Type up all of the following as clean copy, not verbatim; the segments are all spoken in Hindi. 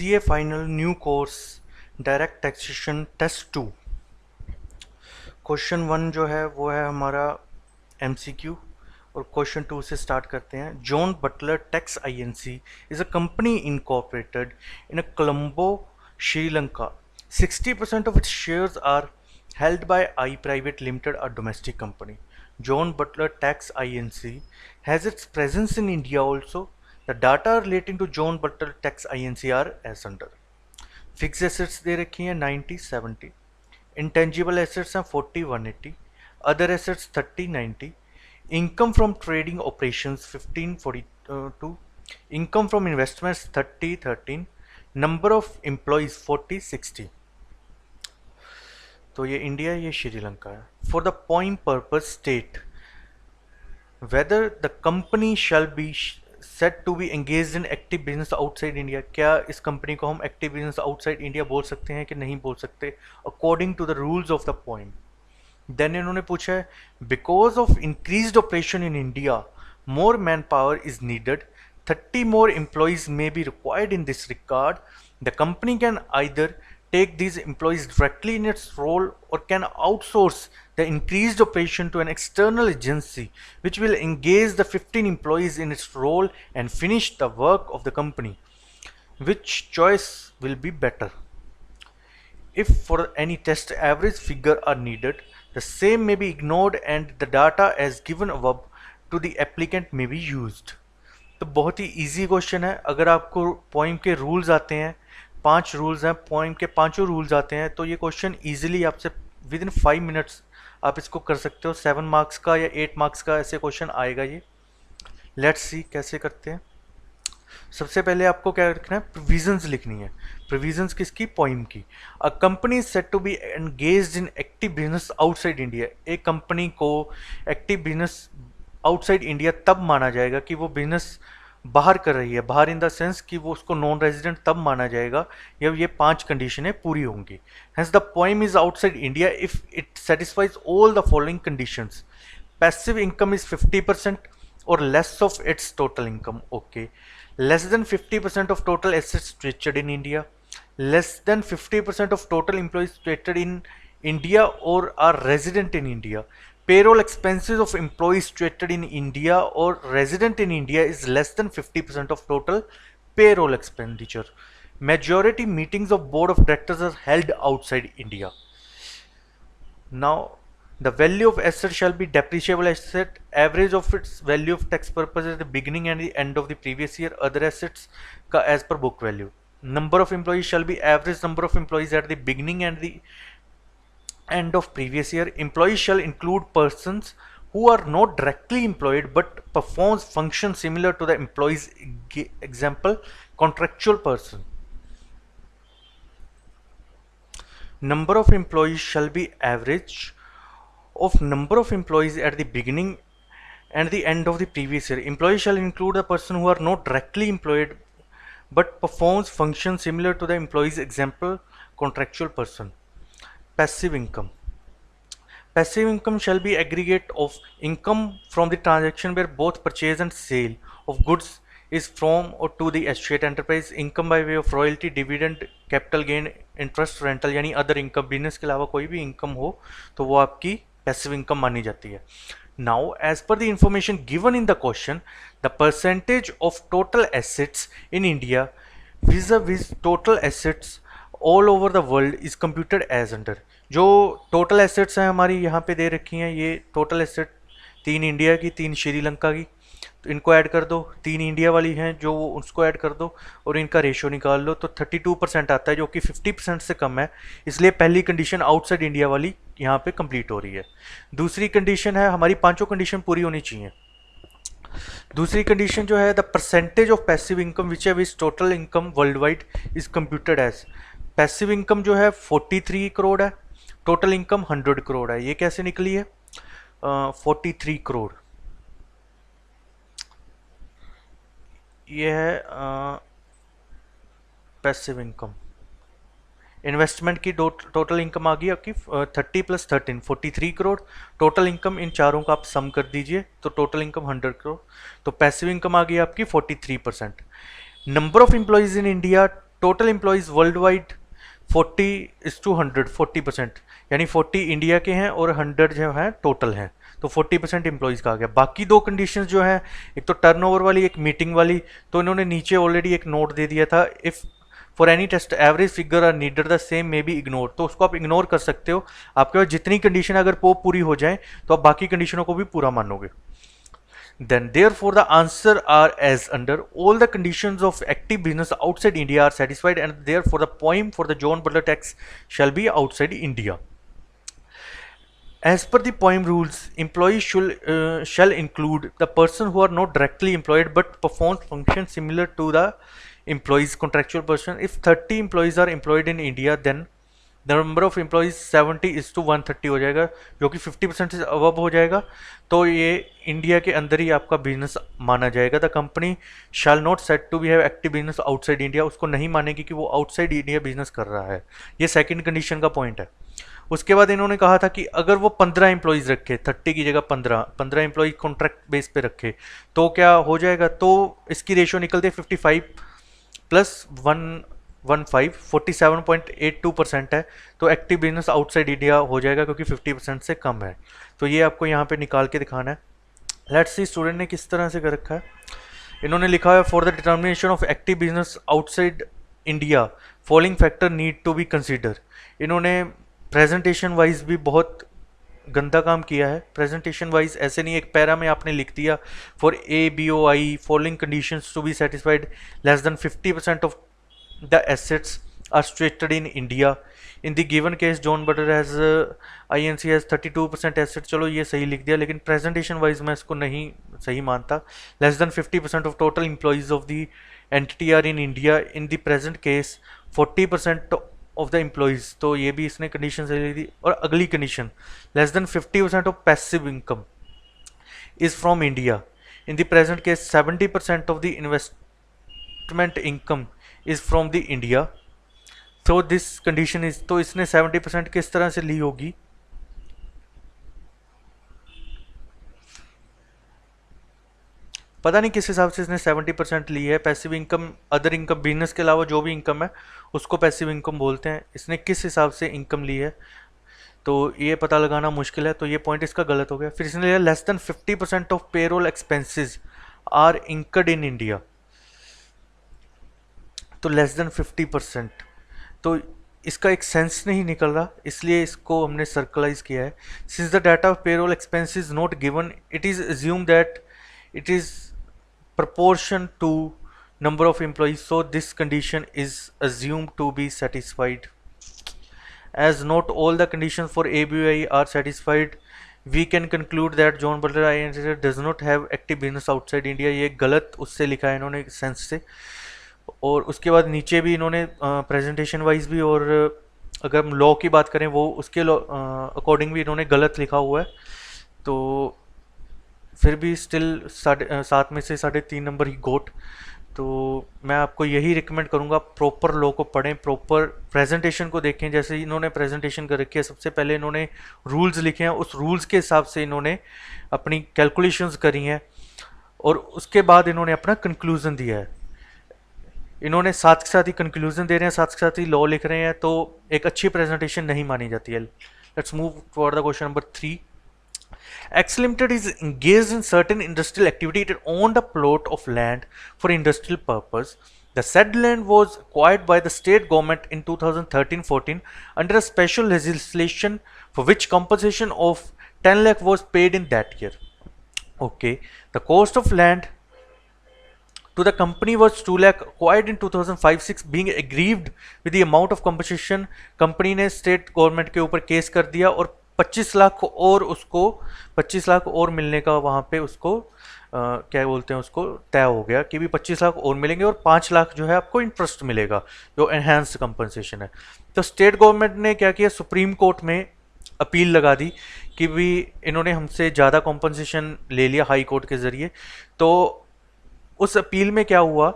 CA final new course direct taxation test 2। Question 1 जो है वो है हमारा एमसीक्यू और क्वेश्चन 2 से स्टार्ट करते हैं। John Butler Tax Inc is a company incorporated in a Colombo, Sri Lanka. 60% of its shares are held by I Private Limited, a domestic company. John Butler Tax Inc. has its presence in India also. The data relating to John Butler Tax Inc. are as under. Fix assets दे रखी हैं 90-70, इंटेंजिबल एसेट्स हैं 40-180, other assets 30-90, income from trading operations 15-42, income from investments 30-13, number of employees 40-60। तो ये इंडिया, ये श्रीलंका है। For the point purpose state whether the company shall be set to be engaged in active business outside India. क्या इस कंपनी को हम एक्टिव बिजनेस आउटसाइड इंडिया बोल सकते हैं कि नहीं बोल सकते, according to the rules of the point. Then इन्होंने पूछा है because of increased operation in India more man power is needed, 30 more employees may be required in this regard. The company can either take these employees directly in its role or can outsource the increased operation to an external agency which will engage the 15 employees in its role and finish the work of the company. Which choice will be better? If for any test average figure are needed, the same may be ignored and the data as given above to the applicant may be used. तो बहुत ही इजी क्वेश्चन है। अगर आपको पोइम के रूल्स आते हैं, 5 रूल्स हैं, पोइम के पांचों रूल्स आते हैं, तो ये क्वेश्चन इजीली आपसे विद इन 5 मिनट्स आप इसको कर सकते हो। 7 मार्क्स का या 8 मार्क्स का ऐसे क्वेश्चन आएगा ये। लेट्स सी कैसे करते हैं। सबसे पहले आपको क्या रखना है, प्रोविजंस लिखनी है। प्रोविजंस किसकी, पोइम की। A company is set to be engaged in active business outside India. एक कंपनी को एक्टिव बिजनेस आउटसाइड इंडिया तब माना जाएगा कि वो बिजनेस बाहर कर रही है, बाहर इन द सेंस कि वो उसको नॉन रेजिडेंट तब माना जाएगा जब ये 5 कंडीशनें पूरी होंगी। Hence the poem is outside India if it satisfies all the following conditions. Passive income is 50% or less of its total income. Okay. Less than 50% of total assets situated in India. Less than 50% of total employees situated in India or are resident in India. Payroll expenses of employees situated in India or resident in India is less than 50% of total payroll expenditure. Majority meetings of board of directors are held outside India. Now, the value of asset shall be depreciable asset, average of its value of tax purposes at the beginning and the end of the previous year, other assets ka as per book value. Number of employees shall be average number of employees at the beginning and the end of previous year. Employees shall include persons who are not directly employed but performs functions similar to the employees. Example, contractual person. Number of employees shall be average of number of employees at the beginning and the end of the previous year. Employees shall include a person who are not directly employed but performs functions similar to the employees. Example, contractual person. Passive income. Passive income shall be aggregate of income from the transaction where both purchase and sale of goods is from or to the associate enterprise. Income by way of royalty, dividend, capital gain, interest, rental यानी अदर इनकम, बिजनेस के अलावा कोई भी इनकम हो तो वो आपकी पैसिव इनकम मानी जाती है। Now, as per the information given in the question, the percentage of total assets in India vis-a-vis total assets all over the world is computed as under. जो टोटल एसेट्स हैं हमारी यहाँ पे दे रखी हैं, ये टोटल एसेट 3 इंडिया की, 3 श्रीलंका की, तो इनको ऐड कर दो। 3 इंडिया वाली हैं जो उसको ऐड कर दो और इनका रेशियो निकाल लो तो 32% आता है, जो कि 50% से कम है। इसलिए पहली कंडीशन आउटसाइड इंडिया वाली यहाँ पे कंप्लीट हो रही है। दूसरी कंडीशन है, हमारी पांचों कंडीशन पूरी होनी चाहिए। दूसरी कंडीशन जो है, the percentage of passive income which है which total income world wide is computed as. Passive income जो है 43 करोड़ है, टोटल इनकम 100 करोड़ है। ये कैसे निकली है? 43 करोड़ ये है पैसिव इनकम। इन्वेस्टमेंट की टोटल इनकम आ गई आपकी 30 + 13 43 करोड़। टोटल इनकम इन चारों का आप सम कर दीजिए तो टोटल इनकम 100 करोड़। तो पैसिव इनकम आ गई आपकी 43%। Number of employees in India total employees world wide 40:100, 40%, यानी 40 इंडिया के हैं और 100 जो हैं टोटल हैं, तो 40% एम्प्लॉयज़ का आ गया। बाकी दो कंडीशंस जो हैं, एक तो टर्नओवर वाली, एक मीटिंग वाली, तो इन्होंने नीचे ऑलरेडी एक नोट दे दिया था, if for any test average figure are neither the same may be ignore, तो उसको आप इग्नोर कर सकते हो। आपके पास जितनी कंडीशन अगर वो पूरी हो जाए तो आप बाकी कंडीशनों को भी पूरा मानोगे। Then therefore the answer are as under, all the conditions of active business outside India are satisfied and therefore the poem for the John Butler tax shall be outside India. As per the poem rules, employees shall include the person who are not directly employed but performs functions similar to the employees contractual person. If 30 employees are employed in India, then the number of employees 70:130 हो जाएगा, जो कि 50% से अबव हो जाएगा, तो ये इंडिया के अंदर ही आपका बिजनेस माना जाएगा। The company shall not set to be have active business outside India, उसको नहीं मानेगी कि वो आउटसाइड इंडिया बिजनेस कर रहा है। ये सेकंड कंडीशन का पॉइंट है। उसके बाद इन्होंने कहा था कि अगर वो 15 एम्प्लॉयज़ रखे, 30 की जगह 15 एम्प्लॉय कॉन्ट्रैक्ट बेस पे रखे, तो क्या हो जाएगा, तो इसकी रेशियो निकलते 55+115 47.82% है, तो एक्टिव बिजनेस आउटसाइड इंडिया हो जाएगा क्योंकि 50% से कम है। तो ये आपको यहाँ पे निकाल के दिखाना है। लेट्स सी स्टूडेंट ने किस तरह से कर रखा है। इन्होंने लिखा है for the determination of active business outside India following factor need to be consider. इन्होंने प्रेजेंटेशन वाइज भी बहुत गंदा काम किया है। प्रेजेंटेशन वाइज ऐसे नहीं, एक पैरा में आपने लिख दिया for ABOI following conditions to be satisfied less than 50% of the assets are situated in India. In the given case, John Butter has INC has 32% assets. चलो ये सही लिख दिया, लेकिन प्रेजेंटेशन वाइज मैं इसको नहीं सही मानता। Less than 50% of total employees of the entity are in India. In the present case, 40% of the employees, तो ये भी इसने कंडीशन सही लिख दी। और अगली condition, less than 50% of passive income is from India. In the present case, 70% of the investment income is from the India. So this condition is, तो इसने 70% किस तरह से ली होगी, पता नहीं किस हिसाब से इसने 70% ली है। Passive income, other income, business के अलावा जो भी इनकम है उसको पैसिव इनकम बोलते हैं। इसने किस हिसाब से इनकम ली है तो ये पता लगाना मुश्किल है, तो ये पॉइंट इसका गलत हो गया। फिर इसने लिया less than 50% of payroll expenses are incurred in India, तो लेस देन 50%, तो इसका एक सेंस नहीं निकल रहा, इसलिए इसको हमने सर्कलाइज किया है। Since the data of payroll expense is not given, it is assume that it is proportion to number of employees, so this condition is assumed to be satisfied. As not all the conditions for ABI are satisfied, we can conclude that John Butler INC does not have active business outside India. ये गलत उससे लिखा है इन्होंने सेंस से। और उसके बाद नीचे भी इन्होंने प्रेजेंटेशन वाइज भी, और अगर हम लॉ की बात करें वो उसके अकॉर्डिंग भी इन्होंने गलत लिखा हुआ है। तो फिर भी स्टिल 7 में से 3.5 नंबर ही गोट। तो मैं आपको यही रिकमेंड करूँगा, प्रॉपर लॉ को पढ़ें, प्रॉपर प्रेजेंटेशन को देखें। जैसे इन्होंने प्रेजेंटेशन कर रखी है, सबसे पहले इन्होंने रूल्स लिखे हैं, उस रूल्स के हिसाब से इन्होंने अपनी कैलकुलेशंस करी हैं और उसके बाद इन्होंने अपना कंक्लूजन दिया है। इन्होंने साथ के साथ ही कंक्लूजन दे रहे हैं, साथ के साथ ही लॉ लिख रहे हैं, तो एक अच्छी प्रेजेंटेशन नहीं मानी जाती है। Let's move toward the question number 3. X Limited is engaged in certain industrial activity. It owned a plot of land for industrial purpose. The said land was acquired by the state government in 2013-14 under a special legislation for which compensation of 10 lakh was paid in that year. Okay, the cost of land to the company was 2 lakh, acquired in 2005-6, being aggrieved with the amount of compensation. Company ने स्टेट गवर्नमेंट के ऊपर केस कर दिया और 25 लाख और उसको 25 लाख और मिलने का वहाँ पे उसको क्या बोलते हैं उसको तय हो गया कि भी 25 लाख और मिलेंगे और 5 लाख जो है आपको इंटरेस्ट मिलेगा, जो एनहांस्ड कंपनसेशन है। तो स्टेट गवर्नमेंट ने क्या किया, सुप्रीम कोर्ट में अपील लगा दी कि भी इन्होंने हमसे ज़्यादा कॉम्पनसेशन ले लिया हाई कोर्ट के ज़रिए। तो उस अपील में क्या हुआ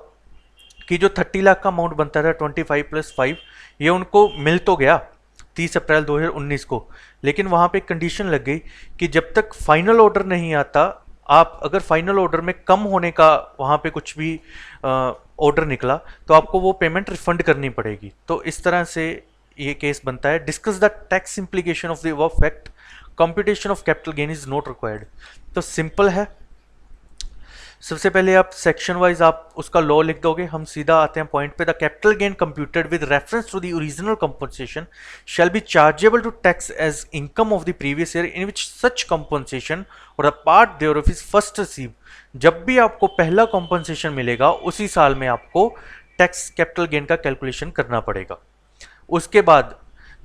कि जो 30 लाख का अमाउंट बनता था 25+5, ये उनको मिल तो गया 30 अप्रैल 2019 को, लेकिन वहाँ पे एक कंडीशन लग गई कि जब तक फाइनल ऑर्डर नहीं आता, आप अगर फाइनल ऑर्डर में कम होने का वहाँ पे कुछ भी ऑर्डर निकला तो आपको वो पेमेंट रिफंड करनी पड़ेगी। तो इस तरह से ये केस बनता है। Discuss the tax implication of the above fact, computation of capital gain is not required. तो सिंपल है, सबसे पहले आप सेक्शन वाइज आप उसका लॉ लिख दोगे, हम सीधा आते हैं पॉइंट पे। The capital gain computed with reference to the original compensation shall be chargeable to tax as income of the previous year in which such compensation और a part thereof is first receive. जब भी आपको पहला कंपनसेशन मिलेगा उसी साल में आपको टैक्स कैपिटल गेन का कैलकुलेशन करना पड़ेगा। उसके बाद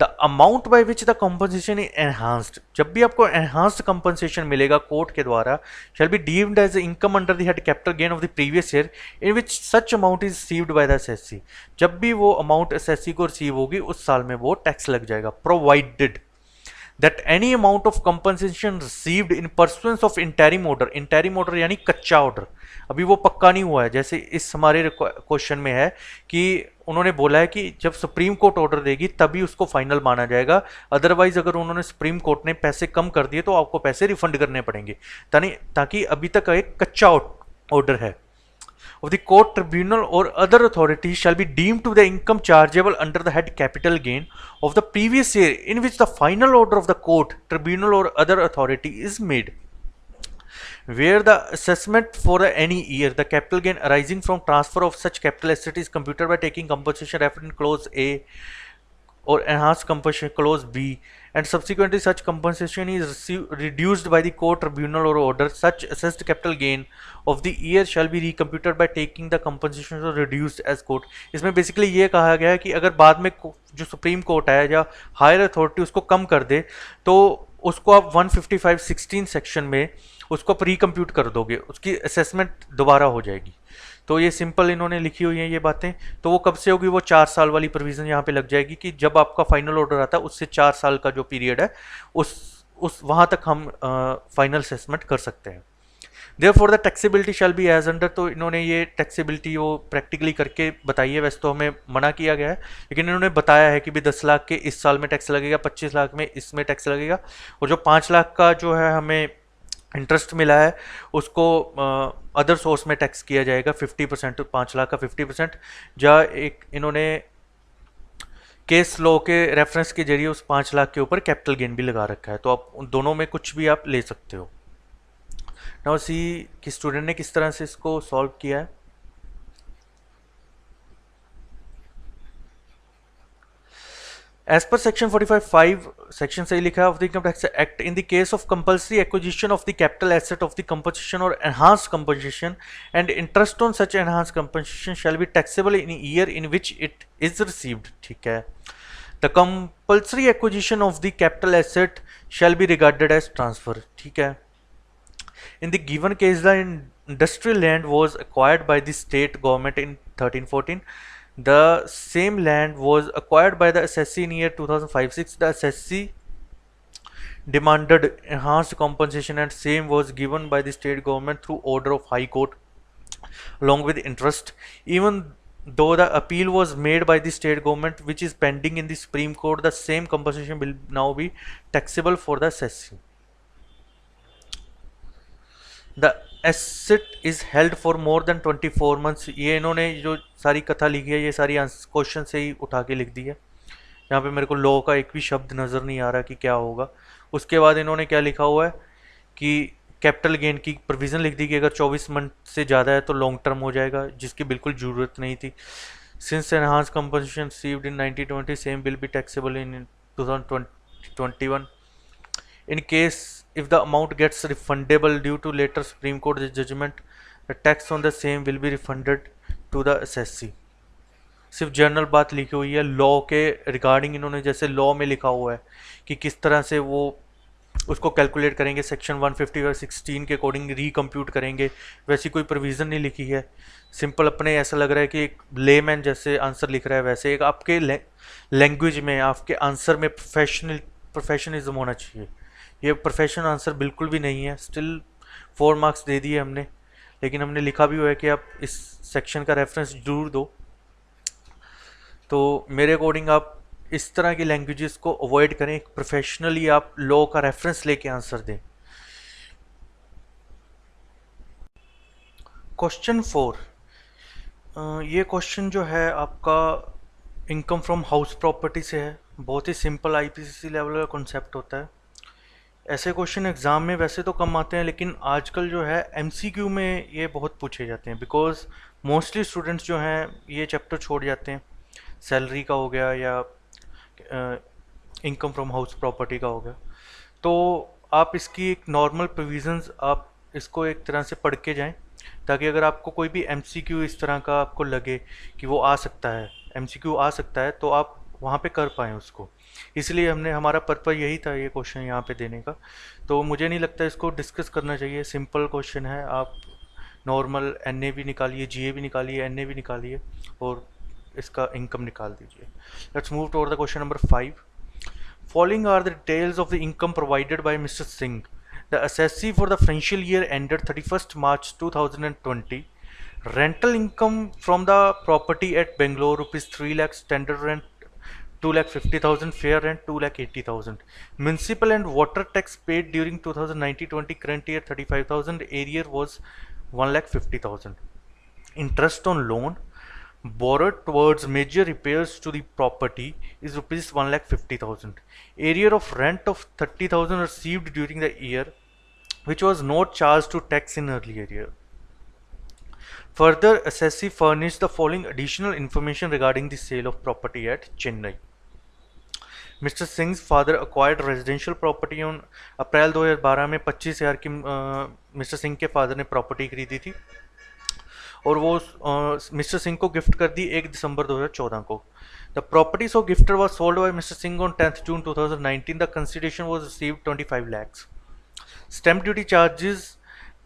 the amount by which the compensation is enhanced, जब भी आपको एनहांस्ड कंपनसेशन मिलेगा कोर्ट के द्वारा, shall be deemed as income under the head capital gain of the previous year in which such amount is received by the SSC. जब भी वो अमाउंट एसएससी को रिसीव होगी उस साल में वो टैक्स लग जाएगा। Provided that any amount of compensation received in pursuance of interim order यानी कच्चा ऑर्डर, अभी वो पक्का नहीं हुआ है। जैसे इस हमारे क्वेश्चन में है कि उन्होंने बोला है कि जब सुप्रीम कोर्ट ऑर्डर देगी तभी उसको फाइनल माना जाएगा, अदरवाइज अगर उन्होंने सुप्रीम कोर्ट ने पैसे कम कर दिए तो आपको पैसे रिफंड करने पड़ेंगे, ताकि अभी तक एक कच्चा ऑर्डर है। of the court, tribunal or other authority shall be deemed to the income chargeable under the head capital gain of the previous year in which the final order of the court, tribunal or other authority is made. Where the assessment for any year the capital gain arising from transfer of such capital asset is computed by taking compensation referred in clause A or enhanced compensation clause B, and subsequently such compensation is reduced by the court, tribunal or order, such assessed capital gain of the year shall be recomputed by taking the compensation or reduced as court। इसमें बेसिकली ये कहा गया है कि अगर बाद में जो सुप्रीम कोर्ट है या हायर अथॉरिटी उसको कम कर दे तो उसको आप 155(16) सेक्शन में उसको आप रिकम्प्यूट कर दोगे, उसकी असेसमेंट दोबारा हो जाएगी। तो ये सिंपल इन्होंने लिखी हुई हैं ये बातें। तो वो कब से होगी, वो 4 साल वाली प्रोविजन यहाँ पे लग जाएगी कि जब आपका फाइनल ऑर्डर आता है उससे 4 साल का जो पीरियड है उस वहाँ तक हम फाइनल असेसमेंट कर सकते हैं। Therefore the taxability shall be as under. तो इन्होंने ये टैक्सेबिलिटी वो प्रैक्टिकली करके बताई है, वैसे तो हमें मना किया गया है लेकिन इन्होंने बताया है कि भी 10 लाख के इस साल में टैक्स लगेगा, 25 लाख में इसमें टैक्स लगेगा, और जो 5 लाख का जो है हमें इंटरेस्ट मिला है उसको अदर सोर्स में टैक्स किया जाएगा 50%, 5 लाख का 50%। या एक इन्होंने केस लॉ के रेफरेंस के जरिए उस 5 लाख के ऊपर कैपिटल गेन भी लगा रखा है। तो आप उन दोनों में कुछ भी आप ले सकते हो। नाउ सी कि स्टूडेंट ने किस तरह से इसको सॉल्व किया है। As per section 45(5) section से लिखा है of the Income Tax Act, in the case of compulsory acquisition of the capital asset of the compensation or enhanced compensation, and interest on such enhanced compensation shall be taxable in a year in which it is received। ठीक है, the compulsory acquisition of the capital asset shall be regarded as transfer। ठीक है, in the given case the industrial land was acquired by the state government in 1314, the same land was acquired by the assessee in year 2005-6, the assessee demanded enhanced compensation and same was given by the state government through order of high court along with interest, even though the appeal was made by the state government which is pending in the Supreme Court, the same compensation will now be taxable for the assessee। The asset is held for more than 24 months। ये इन्होंने जो सारी कथा लिखी है ये सारी क्वेश्चन से ही उठा के लिख दी है। यहाँ पे मेरे को लॉ का एक भी शब्द नज़र नहीं आ रहा कि क्या होगा। उसके बाद इन्होंने क्या लिखा हुआ है कि कैपिटल गेन की प्रोविज़न लिख दी कि अगर 24 मंथ से ज़्यादा है तो लॉन्ग टर्म हो जाएगा, जिसकी बिल्कुल ज़रूरत नहीं थी। Since enhance compensation received in 1920 same will be taxable in 2021 in case if the amount gets refundable due to later Supreme Court judgment, the tax on the same will be refunded to the assessee। सिर्फ जनरल बात लिखी हुई है लॉ के रिगार्डिंग। इन्होंने जैसे लॉ में लिखा हुआ है कि किस तरह से वो उसको कैलकुलेट करेंगे, सेक्शन 150(16) के अकॉर्डिंग रिकम्प्यूट करेंगे, वैसी कोई प्रोविज़न नहीं लिखी है। सिंपल अपने ऐसा लग रहा है कि एक लेमैन जैसे आंसर लिख रहा है, वैसे एक आपके लैंग्वेज में आपके आंसर में प्रोफेशनलिज्म होना चाहिए। ये प्रोफेशनल आंसर बिल्कुल भी नहीं है। स्टिल 4 मार्क्स दे दिए हमने, लेकिन हमने लिखा भी हुआ है कि आप इस सेक्शन का रेफरेंस जरूर दो। तो मेरे अकॉर्डिंग आप इस तरह की लैंग्वेजेस को अवॉइड करें, प्रोफेशनली आप लॉ का रेफरेंस लेके आंसर दें। क्वेश्चन 4, ये क्वेश्चन जो है आपका इनकम फ्रॉम हाउस प्रॉपर्टी से है। बहुत ही सिंपल आईपीसीसी लेवल का कॉन्सेप्ट होता है। ऐसे क्वेश्चन एग्ज़ाम में वैसे तो कम आते हैं, लेकिन आजकल जो है एमसीक्यू में ये बहुत पूछे जाते हैं, बिकॉज मोस्टली स्टूडेंट्स जो हैं ये चैप्टर छोड़ जाते हैं। सैलरी का हो गया या इनकम फ्रॉम हाउस प्रॉपर्टी का हो गया। तो आप इसकी एक नॉर्मल प्रोविजंस आप इसको एक तरह से पढ़ के जाएं, ताकि अगर आपको कोई भी एमसीक्यू इस तरह का आपको लगे कि वो आ सकता है, एमसीक्यू आ सकता है, तो आप वहाँ पे कर पाएँ उसको। इसलिए हमने हमारा पर्पज़ यही था ये क्वेश्चन यहाँ पे देने का। तो मुझे नहीं लगता इसको डिस्कस करना चाहिए। सिंपल क्वेश्चन है। आप नॉर्मल एनए भी निकालिए, जीए भी निकालिए, एनए भी निकालिए और इसका इनकम निकाल दीजिए। Let's move toward the question number 5। Following are the details of the income provided by Mr. Singh, the assessee for the financial year ended 31st March 2020. Rental income from the property at Bangalore rupees 3 lakh, standard rent 2 lakh 50,000, fair rent 2 lakh 80,000. Municipal and water tax paid during 2019-20 current year 35,000, area was 1 lakh 50,000. Interest on loan borrowed towards major repairs to the property is rupees 1 lakh 50,000. Area of rent of 30,000 received during the year, which was not charged to tax in earlier year. Further, assessee furnished the following additional information regarding the sale of property at Chennai. Mister Singh father acquired residential property on April 2012 में 25,000 की मिस्टर सिंह के फादर ने प्रॉपर्टी खरीदी थी और वो मिस्टर सिंह को गिफ्ट कर दी 1 दिसंबर 2014 को। The properties of gifter was sold by mister Singh on 10th June 2019. The consideration was received 25 lakhs. Stamp duty charges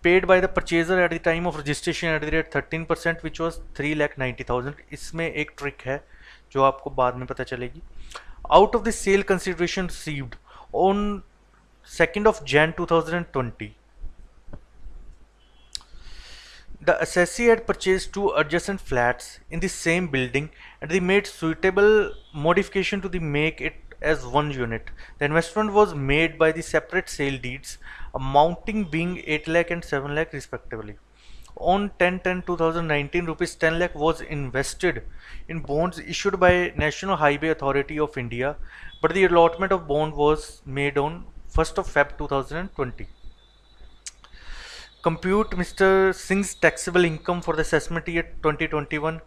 paid by the purchaser at the time of registration at the rate 13%, which was 3,90,000. इसमें एक ट्रिक है जो आपको बाद में पता चलेगी। Out of the sale consideration received on 2nd of Jan 2020, the assessee had purchased two adjacent flats in the same building and they made suitable modification to the make it as one unit. The investment was made by the separate sale deeds, amounting being 8 lakh and 7 lakh respectively. On 10/10/2019, rupees 10 lakh was invested in bonds issued by National Highway Authority of India, but the allotment of bond was made on 1st of Feb 2020. Compute Mr. Singh's taxable income for the assessment year 2021.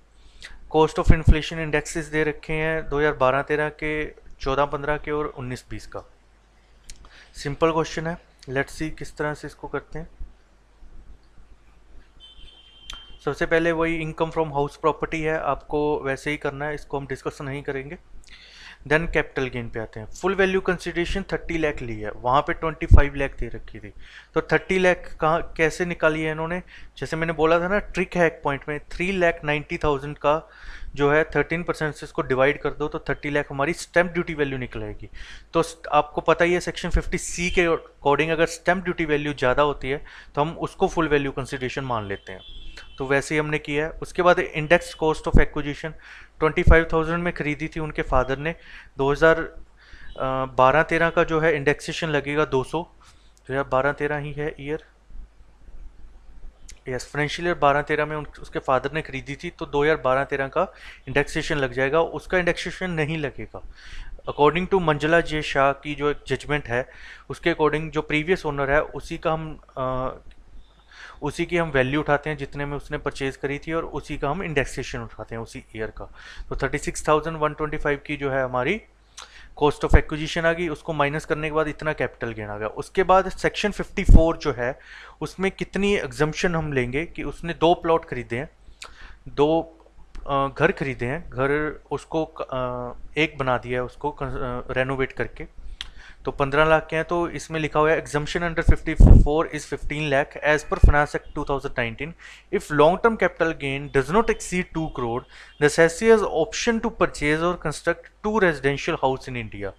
Cost of inflation indexes दे रखे हैं 2012-13 के, 14-15 के और 19-20 का। सिंपल क्वेश्चन है, लेट्स सी किस तरह से इसको करते हैं। सबसे पहले वही इनकम फ्रॉम हाउस प्रॉपर्टी है, आपको वैसे ही करना है, इसको हम डिस्कस नहीं करेंगे। देन कैपिटल गेन पे आते हैं। फुल वैल्यू कंसिडरेशन 30 लाख ली है, वहाँ पे 25 लाख दे रखी थी, तो 30 लाख कहाँ कैसे निकाली है इन्होंने? जैसे मैंने बोला था ना, ट्रिक है एक पॉइंट में। 3,90,000 का जो है 13% से इसको डिवाइड कर दो तो 30 लाख हमारी स्टैम्प ड्यूटी वैल्यू निकल आएगी। तो आपको पता ही है सेक्शन 50C के अकॉर्डिंग अगर स्टैम्प ड्यूटी वैल्यू ज़्यादा होती है तो हम उसको फुल वैल्यू कंसिडरेशन मान लेते हैं। तो वैसे ही हमने किया है। उसके बाद इंडेक्स कॉस्ट ऑफ एक्विजिशन 25,000 में खरीदी थी उनके फादर ने। 2012-13 का जो है इंडेक्सेशन लगेगा 200, तो यार 12-13 ही है ईयर, यस फाइनेंशियल ईयर 12-13 में उसके फादर ने खरीदी थी, तो 2012-13 का इंडेक्सेशन लग जाएगा। उसका इंडेक्सेशन नहीं लगेगा। अकॉर्डिंग टू मंजुला जे शाह की जो एक जजमेंट है उसके अकॉर्डिंग जो प्रीवियस ओनर है उसी की हम वैल्यू उठाते हैं जितने में उसने परचेज करी थी, और उसी का हम इंडेक्सेशन उठाते हैं उसी ईयर का। तो 36,125 की जो है हमारी कॉस्ट ऑफ एक्विजिशन आ गई, उसको माइनस करने के बाद इतना कैपिटल गेन आ गया। उसके बाद सेक्शन 54 जो है उसमें कितनी एग्जम्पशन हम लेंगे कि उसने 2 प्लॉट खरीदे हैं, 2 घर खरीदे हैं, घर उसको एक बना दिया है उसको रेनोवेट करके, तो 15 लाख के हैं। तो इसमें लिखा हुआ है exemption under 54 is 15 lakh as per finance act 2019। If long term capital gain does not exceed 2 crore, the assessee has option to purchase और construct 2 residential house in India.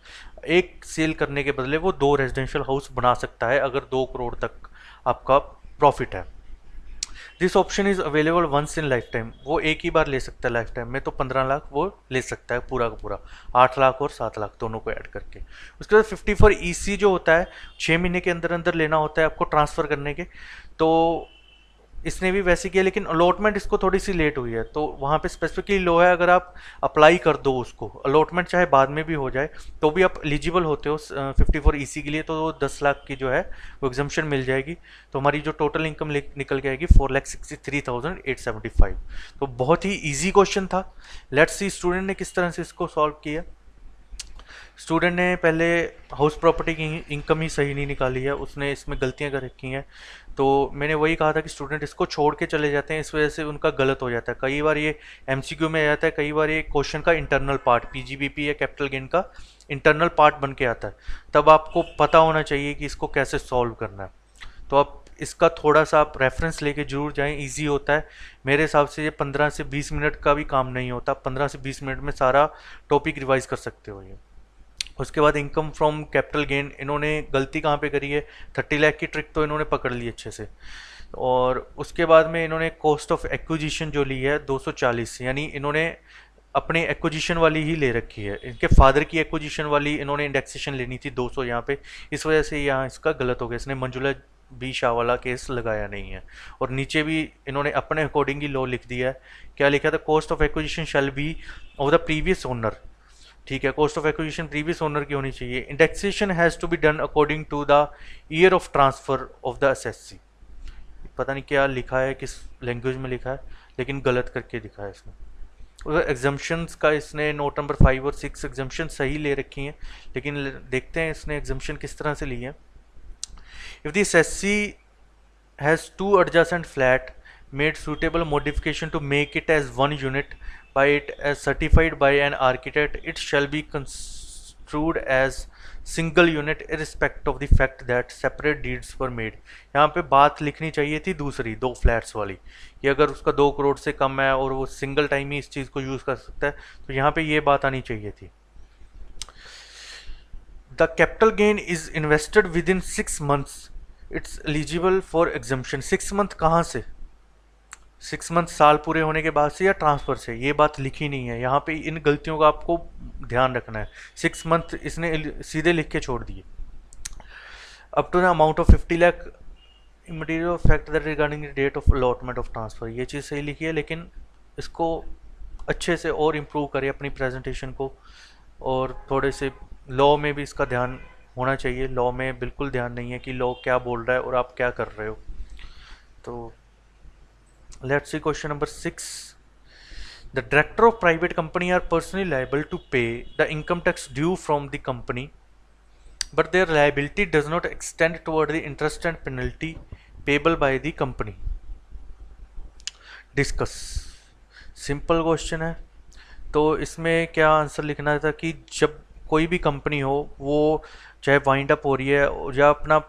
एक सेल करने के बदले वो 2 रेजिडेंशियल हाउस बना सकता है अगर 2 करोड़ तक आपका प्रॉफिट है। This option is available once in life time. वो एक ही बार ले सकता है लाइफ टाइम में, तो 15 लाख वो ले सकता है पूरा का पूरा, 8 लाख और 7 लाख दोनों को ऐड करके। उसके बाद 54 EC जो होता है 6 महीने के अंदर अंदर लेना होता है आपको ट्रांसफ़र करने के। तो इसने भी वैसे किया, लेकिन अलॉटमेंट इसको थोड़ी सी लेट हुई है, तो वहाँ पे स्पेसिफिकली लो है। अगर आप अप्लाई कर दो उसको, अलॉटमेंट चाहे बाद में भी हो जाए, तो भी आप एलिजिबल होते हो 54 EC के लिए, तो वो 10 लाख की जो है वो एग्जामेशन मिल जाएगी। तो हमारी जो टोटल इनकम निकल के आएगी 4,63,875। तो बहुत ही ईजी क्वेश्चन था। लेट्स सी स्टूडेंट ने किस तरह से इसको सॉल्व किया। स्टूडेंट ने पहले हाउस प्रॉपर्टी की इनकम ही सही नहीं निकाली है, उसने इसमें गलतियां कर रखी हैं। तो मैंने वही कहा था कि स्टूडेंट इसको छोड़ के चले जाते हैं, इस वजह से उनका गलत हो जाता है। कई बार ये MCQ में आ जाता है, कई बार ये क्वेश्चन का इंटरनल पार्ट PGBP या कैपिटल गेन का इंटरनल पार्ट बन के आता है। तब आपको पता होना चाहिए कि इसको कैसे सॉल्व करना है। तो आप इसका थोड़ा सा आप रेफरेंस लेके जरूर जाएं, इजी होता है। मेरे हिसाब से ये 15 से 20 मिनट का भी काम नहीं होता, 15 से 20 मिनट में सारा टॉपिक रिवाइज कर सकते हो ये। उसके बाद इनकम फ्रॉम कैपिटल गेन, इन्होंने गलती कहाँ पे करी है, 30 लाख की ट्रिक तो इन्होंने पकड़ ली अच्छे से। और उसके बाद में इन्होंने कॉस्ट ऑफ एक्विजिशन जो ली है 240, यानी इन्होंने अपने एक्विजिशन वाली ही ले रखी है। इनके फादर की एक्विजिशन वाली इन्होंने इंडेक्सेशन लेनी थी 200 यहाँ पे, इस वजह से यहाँ इसका गलत हो गया। इसने मंजुला बी शाह वाला केस लगाया नहीं है। और नीचे भी इन्होंने अपने अकॉर्डिंग ही लॉ लिख दिया है। क्या लिखा था, cost of acquisition shall be of the previous owner. ठीक है, cost of acquisition previous owner की होनी चाहिए। Indexation has to be done according to the year of transfer of the SSC. पता नहीं क्या लिखा है, किस लैंग्वेज में लिखा है, लेकिन गलत करके दिखा है इसमें। उधर एग्जाम्शंस का इसने नोट नंबर 5 और 6 एग्जाम्शन सही ले रखी हैं, लेकिन देखते हैं इसने एग्जाम्शन किस तरह से ली है। If the assessee has two adjacent flat made suitable modification to make it as one unit by it as certified by an architect, it shall be construed as single unit irrespective of the fact that separate deeds were made। यहाँ पे बात लिखनी चाहिए थी दूसरी, दो फ्लैट्स वाली, कि अगर उसका 2 करोड़ से कम है और वो सिंगल टाइम ही इस चीज़ को यूज़ कर सकता है, तो यहाँ पे ये बात आनी चाहिए थी। The capital gain is invested with in 6 months, it's eligible for exemption. 6 month कहाँ से, 6 मंथ साल पूरे होने के बाद से या ट्रांसफ़र से, ये बात लिखी नहीं है यहाँ पे। इन गलतियों का आपको ध्यान रखना है। 6 मंथ इसने सीधे लिख के छोड़ दिए। Up to the amount of 50 lakh immaterial fact that regarding the date of allotment of transfer, ये चीज़ सही लिखी है, लेकिन इसको अच्छे से और इम्प्रूव करें अपनी प्रेजेंटेशन को। और थोड़े से लॉ में भी इसका ध्यान होना चाहिए। लॉ में बिल्कुल ध्यान नहीं है कि लॉ क्या बोल रहा है और आप क्या कर रहे हो। तो let's see question number 6। The director of private company are personally liable to pay the income tax due from the company, but their liability does not extend toward the interest and penalty payable by the company. Discuss. Simple question है। तो इसमें क्या आंसर लिखना था कि जब कोई भी कंपनी हो, वो चाहे वाइंड अप हो रही है या अपना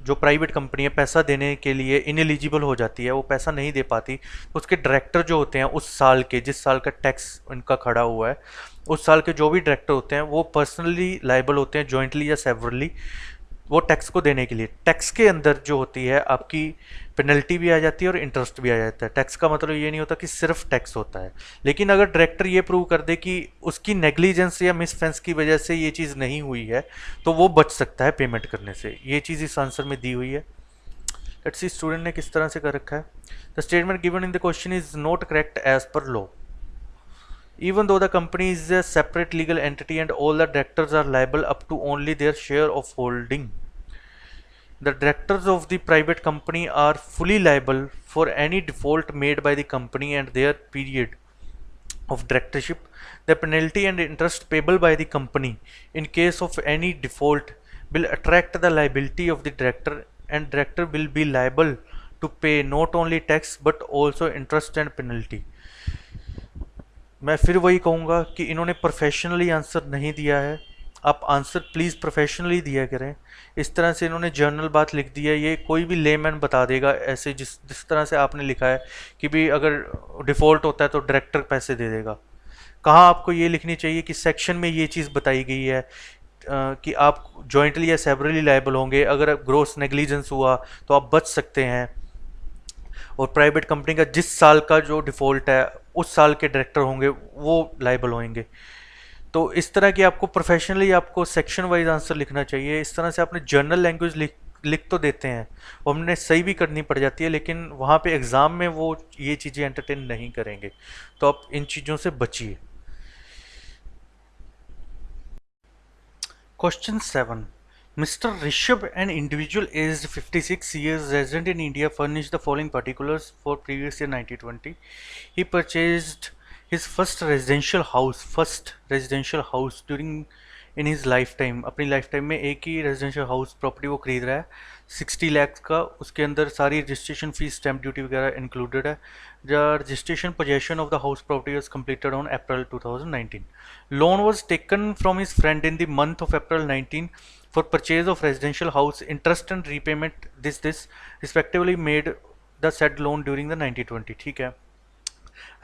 जो प्राइवेट कंपनी है पैसा देने के लिए इनएलिजिबल हो जाती है, वो पैसा नहीं दे पाती, तो उसके डायरेक्टर जो होते हैं उस साल के, जिस साल का टैक्स उनका खड़ा हुआ है, उस साल के जो भी डायरेक्टर होते हैं वो पर्सनली लाइबल होते हैं, जॉइंटली या सेवरली, वो टैक्स को देने के लिए। टैक्स के अंदर जो होती है आपकी पेनल्टी भी आ जाती है और इंटरेस्ट भी आ जाता है। टैक्स का मतलब ये नहीं होता कि सिर्फ टैक्स होता है, लेकिन अगर डायरेक्टर ये प्रूव कर दे कि उसकी नेग्लिजेंस या मिसफेंस की वजह से ये चीज़ नहीं हुई है, तो वो बच सकता है पेमेंट करने से। ये चीज़ इस आंसर में दी हुई है। लेट्स सी स्टूडेंट ने किस तरह से कर रखा है। The statement given in the question is not correct as per law. Even though the company is a separate legal entity and all the directors are liable up to only their share of holding, the directors of the private company are fully liable for any default made by the company and their period of directorship. The penalty and interest payable by the company in case of any default will attract the liability of the director, and director will be liable to pay not only tax but also interest and penalty। मैं फिर वही कहूँगा कि इन्होंने प्रोफेशनली आंसर नहीं दिया है। आप आंसर प्लीज़ प्रोफेशनली दिया करें। इस तरह से इन्होंने जर्नल बात लिख दी है, ये कोई भी लेमैन बता देगा ऐसे, जिस तरह से आपने लिखा है कि भी अगर डिफ़ॉल्ट होता है तो डायरेक्टर पैसे दे देगा। कहाँ आपको ये लिखनी चाहिए कि सेक्शन में ये चीज़ बताई गई है कि आप जॉइंटली या सेवरली लायबल होंगे, अगर ग्रोस नेग्लिजेंस हुआ तो आप बच सकते हैं, और प्राइवेट कंपनी का जिस साल का जो डिफ़ॉल्ट है उस साल के डायरेक्टर होंगे वो लाइबल होंगे। तो इस तरह की आपको प्रोफेशनली आपको सेक्शन वाइज आंसर लिखना चाहिए। इस तरह से आपने जर्नल लैंग्वेज लिख तो देते हैं, वो हमने सही भी करनी पड़ जाती है, लेकिन वहाँ पे एग्ज़ाम में वो ये चीज़ें एंटरटेन नहीं करेंगे, तो आप इन चीज़ों से बचिए। Question 7. Mr. Rishabh, an individual aged 56 years resident in India, furnished the following particulars for previous year 1920. He purchased his first residential house during in his life time, अपनी लाइफ टाइम में एक ही रेजिडेंशियल हाउस प्रॉपर्टी वो खरीद रहा है 60 लाख का। उसके अंदर सारी रजिस्ट्रेशन फीस, स्टैम्प ड्यूटी वगैरह इंक्लूडेड है। The registration possession of the house property was completed on April 2019। Loan was taken from his friend in the month of April 19 for purchase of residential house. Interest and repayment this respectively made the said loan during the 1920। ठीक है।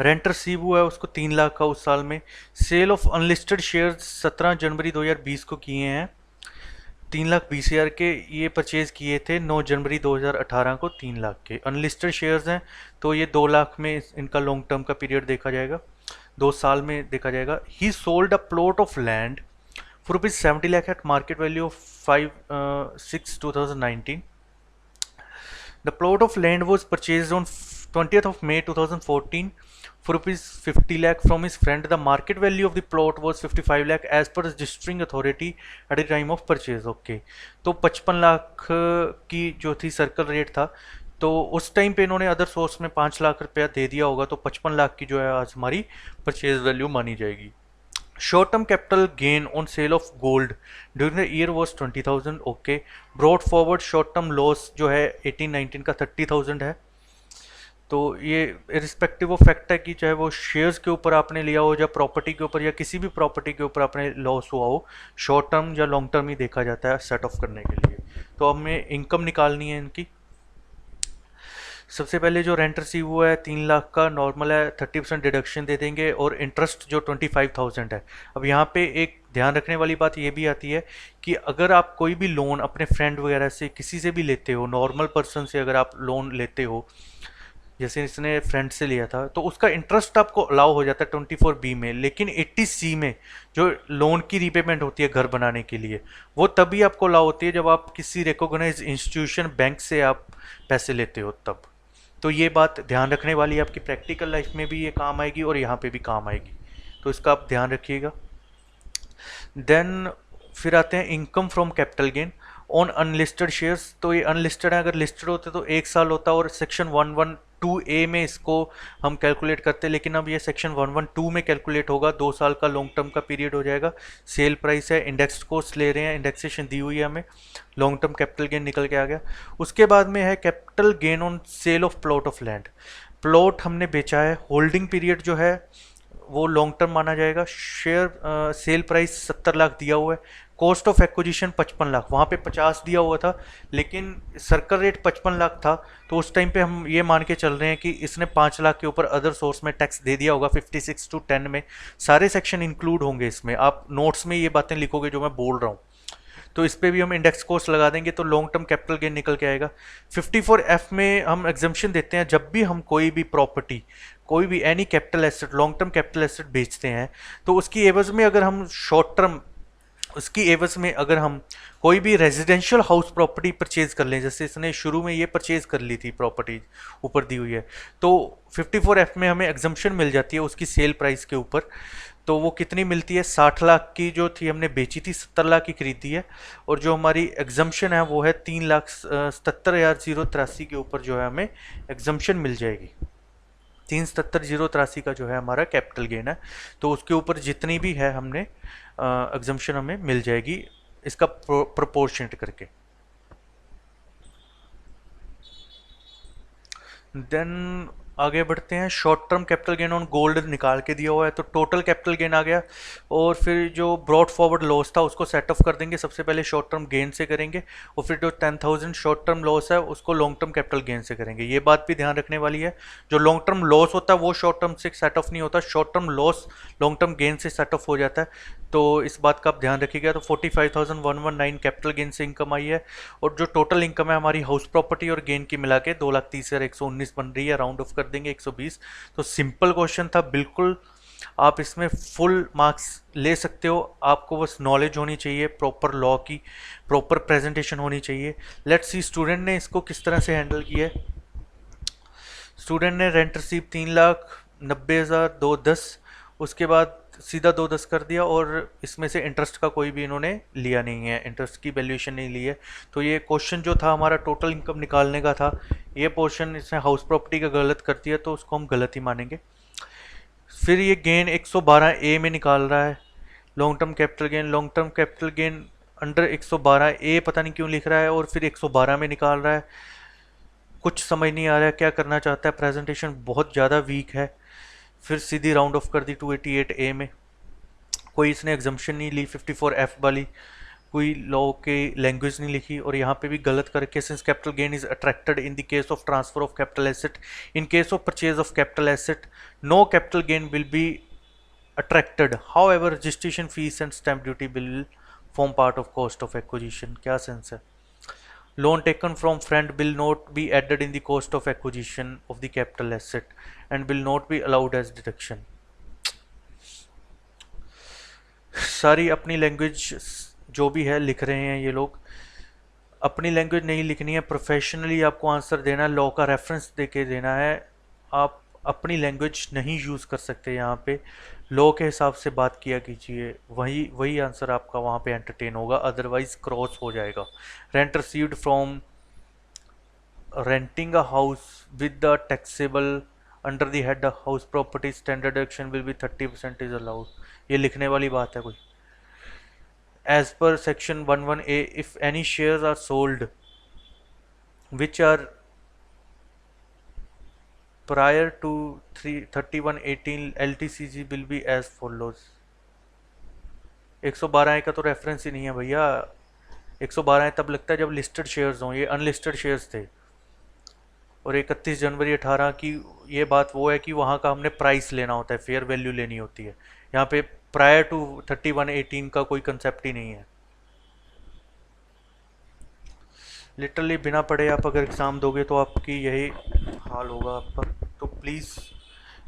रेंट रिसीव हुआ है उसको 3 लाख का उस साल में। सेल ऑफ अनलिस्टेड शेयर 17 जनवरी 2020 को किए हैं, 3,20,000 के ये परचेज किए थे 9 जनवरी 2018 को 3 लाख के। अनलिस्टेड शेयर्स हैं तो ये 2 लाख में इनका लॉन्ग टर्म का पीरियड देखा जाएगा, 2 साल में देखा जाएगा। ही sold a plot of land for ₹70 lakh eight market value of 5/6/2019। The plot of land was purchased on 20th of May 2014 for ₹50 lakh from his friend. The market value of the plot was 55 lakh as per the registering authority at the time of purchase. Okay, तो 55 लाख की जो थी सर्कल रेट था, तो उस टाइम पे इन्होंने अदर सोर्स में 5 लाख रुपया दे दिया होगा, तो 55 लाख की जो है आज हमारी परचेज वैल्यू मानी जाएगी। Short term capital gain on sale of gold during the year was 20,000। Okay. Brought forward short term loss जो है 18-19 का 30,000 है। तो ये रिस्पेक्टिव ऑफ फैक्ट है कि चाहे वो शेयर्स के ऊपर आपने लिया हो या प्रॉपर्टी के ऊपर या किसी भी प्रॉपर्टी के ऊपर आपने लॉस हुआ हो, शॉर्ट टर्म या लॉन्ग टर्म ही देखा जाता है सेट ऑफ करने के लिए। तो हमें इनकम निकालनी है इनकी। सबसे पहले जो रेंट रिसीव हुआ है 3 लाख का नॉर्मल है, 30% डिडक्शन दे देंगे, और इंटरेस्ट जो 25,000 है। अब यहाँ पे एक ध्यान रखने वाली बात ये भी आती है कि अगर आप कोई भी लोन अपने फ्रेंड वगैरह से किसी से भी लेते हो, नॉर्मल पर्सन से अगर आप लोन लेते हो, जैसे इसने फ्रेंड से लिया था, तो उसका इंटरेस्ट आपको अलाउ हो जाता है 24B में, लेकिन 80C में जो लोन की रीपेमेंट होती है घर बनाने के लिए, वो तभी आपको अलाउ होती है जब आप किसी रिकॉग्नाइज इंस्टीट्यूशन बैंक से आप पैसे लेते हो तब। तो ये बात ध्यान रखने वाली है, आपकी प्रैक्टिकल लाइफ में भी ये काम आएगी और यहाँ पे भी काम आएगी, तो इसका आप ध्यान रखिएगा। देन फिर आते हैं income from capital gain on unlisted shares. तो ये अनलिस्टेड है, अगर लिस्टेड होते तो 1 साल होता और सेक्शन 112A में इसको हम कैलकुलेट करते, लेकिन अब ये सेक्शन 112 में कैलकुलेट होगा, 2 साल का लॉन्ग टर्म का पीरियड हो जाएगा। सेल प्राइस है, इंडेक्स कोस्ट ले रहे हैं, इंडेक्सेशन दी हुई है हमें, लॉन्ग टर्म कैपिटल गेन निकल के आ गया। उसके बाद में है capital gain on sale of plot of land. Plot हमने बेचा है, होल्डिंग पीरियड जो है वो लॉन्ग टर्म माना जाएगा। शेयर सेल प्राइस 70 लाख दिया हुआ है, कॉस्ट ऑफ एक्विजिशन 55 लाख, वहाँ पे 50 दिया हुआ था, लेकिन सर्कल रेट 55 लाख था, तो उस टाइम पे हम ये मान के चल रहे हैं कि इसने 5 लाख के ऊपर अदर सोर्स में टैक्स दे दिया होगा। 56/10 में सारे सेक्शन इंक्लूड होंगे इसमें, आप नोट्स में ये बातें लिखोगे जो मैं बोल रहा हूँ, तो इस पर भी हम इंडेक्स कोस्ट लगा देंगे तो लॉन्ग टर्म कैपिटल गेन निकल के आएगा। 54F में हम एग्जम्पशन देते हैं, जब भी हम कोई भी प्रॉपर्टी, कोई भी any capital asset, long term capital asset बेचते हैं, तो उसकी एवज में अगर हम शॉर्ट टर्म, उसकी एवज में अगर हम कोई भी रेजिडेंशियल हाउस प्रॉपर्टी परचेज कर लें, जैसे इसने शुरू में ये परचेज कर ली थी प्रॉपर्टी ऊपर दी हुई है, तो 54F में हमें एग्जम्पशन मिल जाती है उसकी सेल प्राइस के ऊपर। तो वो कितनी मिलती है, 60 लाख की जो थी हमने बेची थी, 70 लाख की खरीदी है, और जो हमारी एग्जम्पशन है वो है 3,77,083 के ऊपर जो है हमें एग्जम्पशन मिल जाएगी। 3,77,083 का जो है हमारा कैपिटल गेन है, तो उसके ऊपर जितनी भी है हमने एग्जम्पशन हमें मिल जाएगी इसका प्रोपोर्शनेट करके। देन आगे बढ़ते हैं, short term capital gain on gold निकाल के दिया हुआ है, तो टोटल कैपिटल गेन आ गया, और फिर जो ब्रॉड फॉरवर्ड लॉस था उसको सेट ऑफ कर देंगे। सबसे पहले शॉर्ट टर्म गेन से करेंगे, और फिर जो 10,000 शॉर्ट टर्म लॉस है उसको लॉन्ग टर्म कैपिटल गेन से करेंगे। ये बात भी ध्यान रखने वाली है, जो लॉन्ग टर्म लॉस होता है वो शॉर्ट टर्म से सेट ऑफ नहीं होता, short term loss long term gain से सेट ऑफ हो जाता है, तो इस बात का आप ध्यान रखिएगा। तो 45,119 कैपिटल गेन से इनकम आई है, और जो टोटल इनकम है हमारी हाउस प्रॉपर्टी और गेन की मिला के 2,30,119 बन रही है, राउंड ऑफ कर देंगे 120। तो सिंपल क्वेश्चन था, बिल्कुल आप इसमें फुल मार्क्स ले सकते हो, आपको बस नॉलेज होनी चाहिए, प्रॉपर लॉ की प्रॉपर प्रेजेंटेशन होनी चाहिए। लेट्स सी स्टूडेंट ने इसको किस तरह से हैंडल किया है। स्टूडेंट ने रेंट रिसीव 3,90,000 2 10, उसके बाद सीधा 2 10 कर दिया, और इसमें से इंटरेस्ट का कोई भी इन्होंने लिया नहीं है, इंटरेस्ट की वैल्यूएशन नहीं ली है। तो ये क्वेश्चन जो था हमारा टोटल इनकम निकालने का था, ये पोर्शन इसने हाउस प्रॉपर्टी का गलत कर दिया, तो उसको हम गलत ही मानेंगे। फिर ये गेन 112 ए में निकाल रहा है, long term capital gain. Long term capital gain under 112 ए पता नहीं क्यों लिख रहा है, और फिर 112 में निकाल रहा है। कुछ समझ नहीं आ रहा है क्या करना चाहता है, प्रेजेंटेशन बहुत ज़्यादा वीक है। फिर सीधी राउंड ऑफ कर दी 288 ए में। कोई इसने एग्जम्पशन नहीं ली 54 एफ वाली, कोई लॉ के लैंग्वेज नहीं लिखी, और यहाँ पे भी गलत करके since capital gain is attracted in the case of transfer of capital asset, in case of purchase of capital asset no capital gain will be attracted, however registration fees and stamp duty will form part of cost of acquisition। क्या सेंस है। loan taken from friend will not be added in the cost of acquisition of the capital asset and will not be allowed as deduction। सारी अपनी लैंग्वेज जो भी है लिख रहे हैं ये लोग, अपनी लैंग्वेज नहीं लिखनी है, प्रोफेशनली आपको आंसर देना है, लॉ का रेफरेंस दे के देना है। आप अपनी लैंग्वेज नहीं यूज़ कर सकते यहाँ पे, लॉ के हिसाब से बात किया कीजिए, वही वही आंसर आपका वहाँ पे एंटरटेन होगा, अदरवाइज क्रॉस हो जाएगा। Rent received from renting a house with the taxable under the head house property standard deduction will be 30% is allowed. ये लिखने वाली बात है कोई। as per section 11A if any shares are sold which are prior to 3118 LTCG will be as follows। 112 का तो रेफरेंस ही नहीं है भैया, 112 तब लगता है जब लिस्टेड शेयर्स हों, ये अनलिस्टेड शेयर्स थे। और 31 जनवरी 18 की ये बात वो है कि वहाँ का हमने प्राइस लेना होता है, फेयर वैल्यू लेनी होती है। यहाँ पे प्रायर टू 3118 का कोई कंसेप्ट ही नहीं है। लिटरली बिना पढ़े आप अगर एग्ज़ाम दोगे तो आपकी यही हाल होगा आपका। तो प्लीज़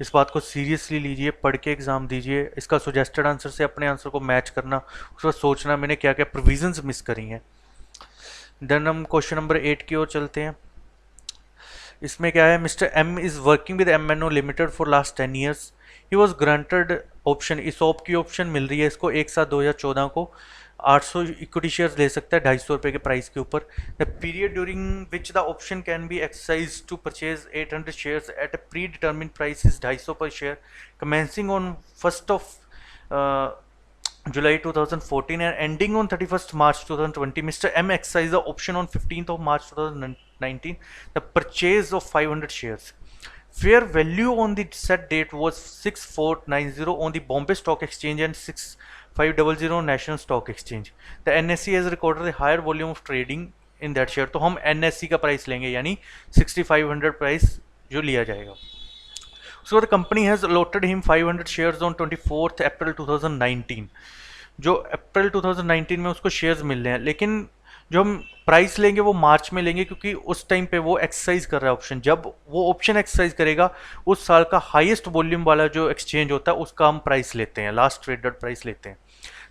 इस बात को सीरियसली लीजिए, पढ़ के एग्ज़ाम दीजिए, इसका सुजेस्टेड आंसर से अपने आंसर को मैच करना, उसका सोचना मैंने क्या क्या प्रोविजंस मिस करी हैं। देन हम क्वेश्चन नंबर 8 की ओर चलते हैं। इसमें क्या है, Mister M is working with MNO limited for last 10 years. He was granted option, ESOP की ऑप्शन मिल रही है इसको 1/7 2014 को। 800 इक्विटी शेयर्स ले सकता है 250 रुपये के प्राइस के ऊपर। The period during which the option can be exercise to purchase 800 shares at a pre determine price is 250 per share commencing on 1 July 2014 and ending on 31st March 2020. Mr. M exercised the option on 15th of March 2019, the purchase of 500 shares. Fair value on the set date was 6490 on the Bombay Stock Exchange and 6500 on National Stock Exchange. The NSE has recorded a higher volume of trading in that share. तो हम NSE का प्राइस लेंगे, यानी 6500 प्राइस जो लिया जाएगा। So the company has allotted him 500 shares on 24th April 2019। जो अप्रैल 2019 में उसको शेयर्स मिल रहे हैं, लेकिन जो हम प्राइस लेंगे वो मार्च में लेंगे, क्योंकि उस टाइम पे वो एक्सरसाइज कर रहा है ऑप्शन। जब वो ऑप्शन एक्सरसाइज करेगा उस साल का हाईएस्ट वॉल्यूम वाला जो एक्सचेंज होता है उसका हम प्राइस लेते हैं, लास्ट ट्रेडेड प्राइस लेते हैं।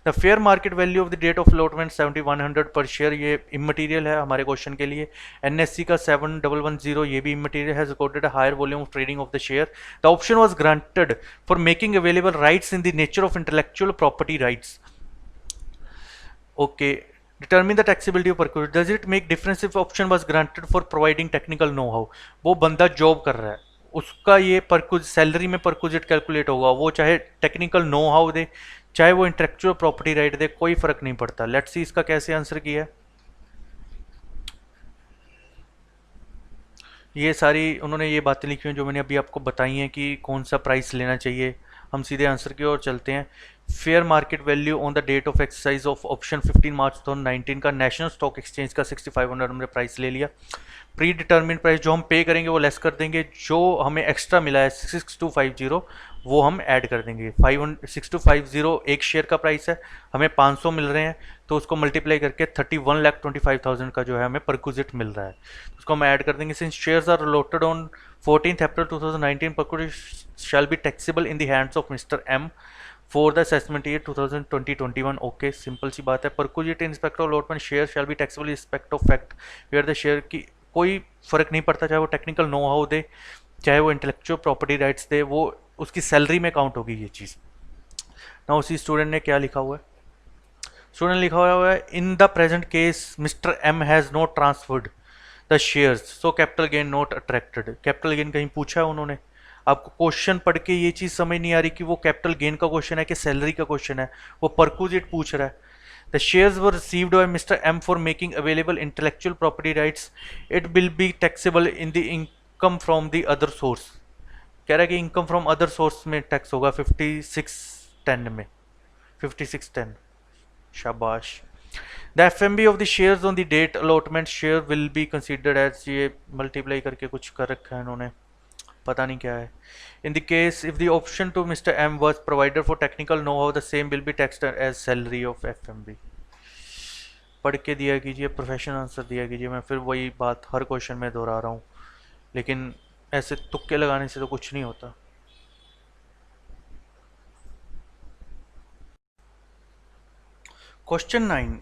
The fair market value of the date of allotment 7100 per share, ये इमटेरियल है हमारे क्वेश्चन के लिए। NSE का 7110, ये भी immaterial, has recorded a higher volume of trading of the share. The option was granted for making available rights in the nature of intellectual property rights. Okay, determine the taxability of perquisite। does it make difference if option was granted for providing technical know how। वो बंदा जॉब कर रहा है, उसका ये परक्विज सैलरी में परक्विजिट कैलकुलेट होगा, वो चाहे टेक्निकल नो हाउ दे चाहे वो इंटेलेक्चुअल प्रॉपर्टी राइट दे, कोई फर्क नहीं पड़ता। लेट्स सी इसका कैसे आंसर किया है। ये सारी उन्होंने ये बातें लिखी हैं जो मैंने अभी आपको बताई हैं कि कौन सा प्राइस लेना चाहिए। हम सीधे आंसर की ओर चलते हैं। Fair market value on the date of exercise of option 15 March 2019 का नेशनल स्टॉक एक्सचेंज का 6500 हमने प्राइस ले लिया। प्री डिटर्मिन प्राइस जो हम पे करेंगे वो लेस कर देंगे, जो हमें एक्स्ट्रा मिला है 6250 वो हम ऐड कर देंगे। 6250 एक शेयर का प्राइस है, हमें 500 मिल रहे हैं, तो उसको मल्टीप्लाई करके 31,25,000 का जो है हमें परक्विजिट मिल रहा है, उसको हम ऐड कर देंगे। Since shares are allotted on 14th April 2019, perquisite shall be taxable in the hands of mister M for the assessment year 2020-21। Okay, simple सी बात है। Perquisite in respect of allotment share shall be taxable in respect of fact where the share की कोई फर्क नहीं पड़ता, चाहे वो टेक्निकल नो हाउ दे, चाहे वो इंटेलेक्चुअल प्रॉपर्टी राइट्स दे, वो उसकी सैलरी में काउंट होगी ये चीज़ ना। उसी स्टूडेंट ने क्या लिखा हुआ है, स्टूडेंट लिखा हुआ है in the present case Mister M has not transferred the shares so capital gain not attracted. Capital gain कहीं पूछा है उन्होंने? आपको क्वेश्चन पढ़ के ये चीज़ समझ नहीं आ रही कि वो कैपिटल गेन का क्वेश्चन है कि सैलरी का क्वेश्चन है, वो परक्विजिट पूछ रहा है। The shares were received by Mister M for making available intellectual property rights, it will be taxable in the income from the other source. कह रहा है कि इनकम फ्रॉम अदर सोर्स में टैक्स होगा 5610 में, 5610। शाबाश। The F M B of the shares on the date allotment share will be considered as, ये मल्टीप्लाई करके कुछ कर रखा है इन्होंने, पता नहीं क्या है। In the case if the option to Mister M was provider for technical know how the same will be taxed as salary of F M B. पढ़ के दिया कीजिए, प्रोफेशनल आंसर दिया कीजिए। मैं फिर वही बात हर क्वेश्चन में दोहरा रहा हूँ, लेकिन ऐसे तुक्के लगाने से तो कुछ नहीं होता। Question 9.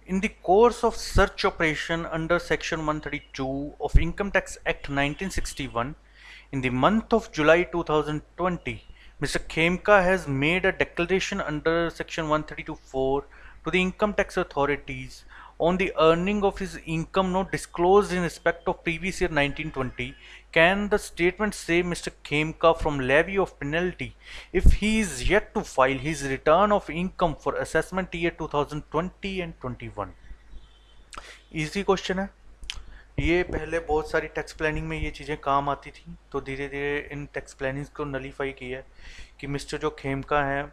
In the course of search operation under Section 132 of Income Tax Act 1961, in the month of July 2020, Mr. Khemka has made a declaration under Section 132(4) to the income tax authorities on the earning of his income not disclosed in respect of previous year 1920. Can the statement save Mr. Khemka from levy of penalty if he is yet to file his return of income for assessment year 2020 and 21? Easy question है ये। पहले बहुत सारी टैक्स प्लानिंग में ये चीज़ें काम आती थी, तो धीरे धीरे इन टैक्स प्लानिंग को नलीफाई किया है कि मिस्टर जो खेमका हैं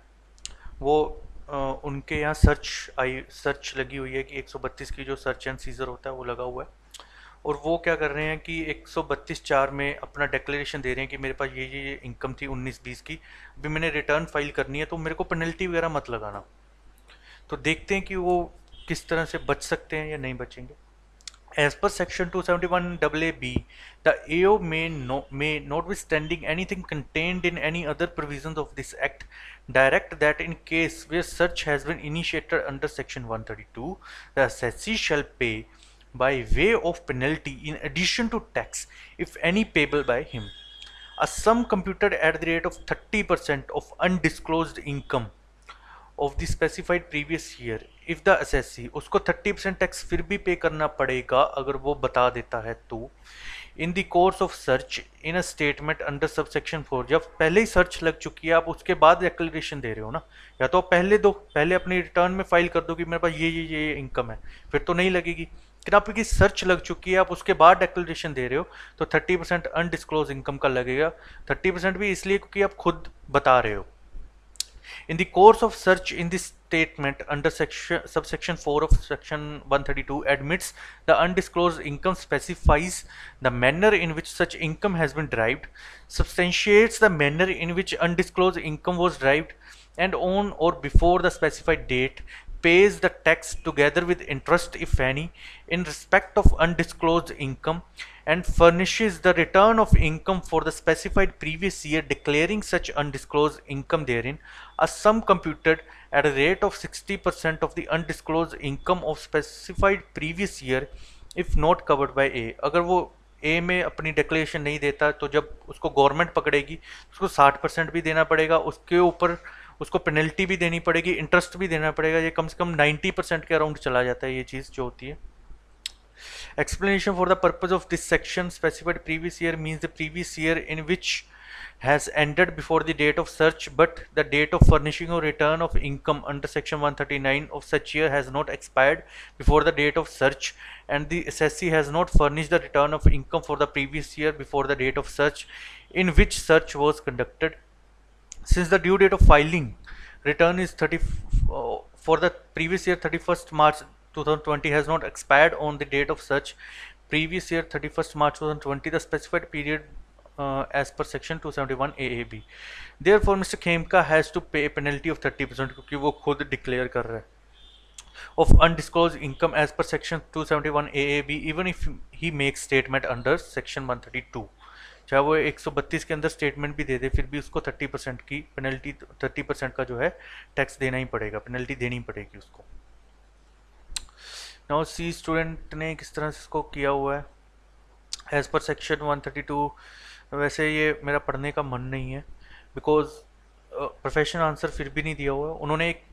वो उनके यहाँ सर्च लगी हुई है कि 132 की जो सर्च एंड सीजर होता है वो लगा हुआ है, और वो क्या कर रहे हैं कि 132(4) में अपना डिक्लेरेशन दे रहे हैं कि मेरे पास ये इनकम थी 19-20 की, अभी मैंने रिटर्न फाइल करनी है, तो मेरे को पेनल्टी वगैरह मत लगाना। तो देखते हैं कि वो किस तरह से बच सकते हैं या नहीं बचेंगे। As per Section 271(a)(b), the AO may, notwithstanding anything contained in any other provisions of this Act, direct that in case where search has been initiated under Section 132, the assessee shall pay by way of penalty in addition to tax, if any, payable by him, a sum computed at the rate of 30% of undisclosed income of the specified previous year if the assessee, उसको 30% टैक्स फिर भी पे करना पड़ेगा अगर वो बता देता है तो, in the course of search in a statement under subsection 4। जब पहले ही सर्च लग चुकी है, आप उसके बाद डिक्लेरेशन दे रहे हो ना, या तो आप पहले दो, पहले अपनी रिटर्न में फाइल कर दो कि मेरे पास ये इनकम है, फिर तो नहीं लगेगी। लेकिन आपकी सर्च लग चुकी है, आप उसके बाद डिक्लेरेशन दे रहे हो, तो 30% अनडिस्क्लोज इनकम का लगेगा। 30% भी इसलिए क्योंकि आप खुद बता रहे हो। In the course of search in this statement under subsection 4 of section 132 admits the undisclosed income, specifies the manner in which such income has been derived, substantiates the manner in which undisclosed income was derived, and on or before the specified date pays the tax together with interest, if any, in respect of undisclosed income, and furnishes the return of income for the specified previous year, declaring such undisclosed income therein, a sum computed at a rate of 60% of the undisclosed income of specified previous year if not covered by A। अगर वो ए में अपनी डिक्लेरेशन नहीं देता तो जब उसको गवर्नमेंट पकड़ेगी उसको 60% भी देना पड़ेगा, उसके ऊपर उसको पेनल्टी भी देनी पड़ेगी, इंटरेस्ट भी देना पड़ेगा। ये कम से कम 90% के अराउंड चला जाता है ये चीज़ जो होती है। Explanation for the purpose of this section specified previous year means the previous year in which has ended before the date of search, but the date of furnishing or return of income under section 139 of such year has not expired before the date of search, and the assessee has not furnished the return of income for the previous year before the date of search in which search was conducted. Since the due date of filing return is 30 for the previous year 31st March 2020 has not expired on the date of such previous year 31st March 2020 the specified period as per section 271 AAB. Therefore Mr. Khemka has to pay a penalty of 30% क्योंकि वो खुद डिक्लेयर कर रहा है of undisclosed income as per section 271 AAB even if he makes statement under section 132. चाहे वो 132 के अंदर स्टेटमेंट भी दे दे फिर भी उसको 30% की पेनल्टी 30% का जो है टैक्स देना ही पड़ेगा, पेनल्टी देनी पड़ेगी उसको। नाउ सी स्टूडेंट ने किस तरह से इसको किया हुआ है एज पर सेक्शन 132। वैसे ये मेरा पढ़ने का मन नहीं है बिकॉज प्रोफेशनल आंसर फिर भी नहीं दिया हुआ है, उन्होंने एक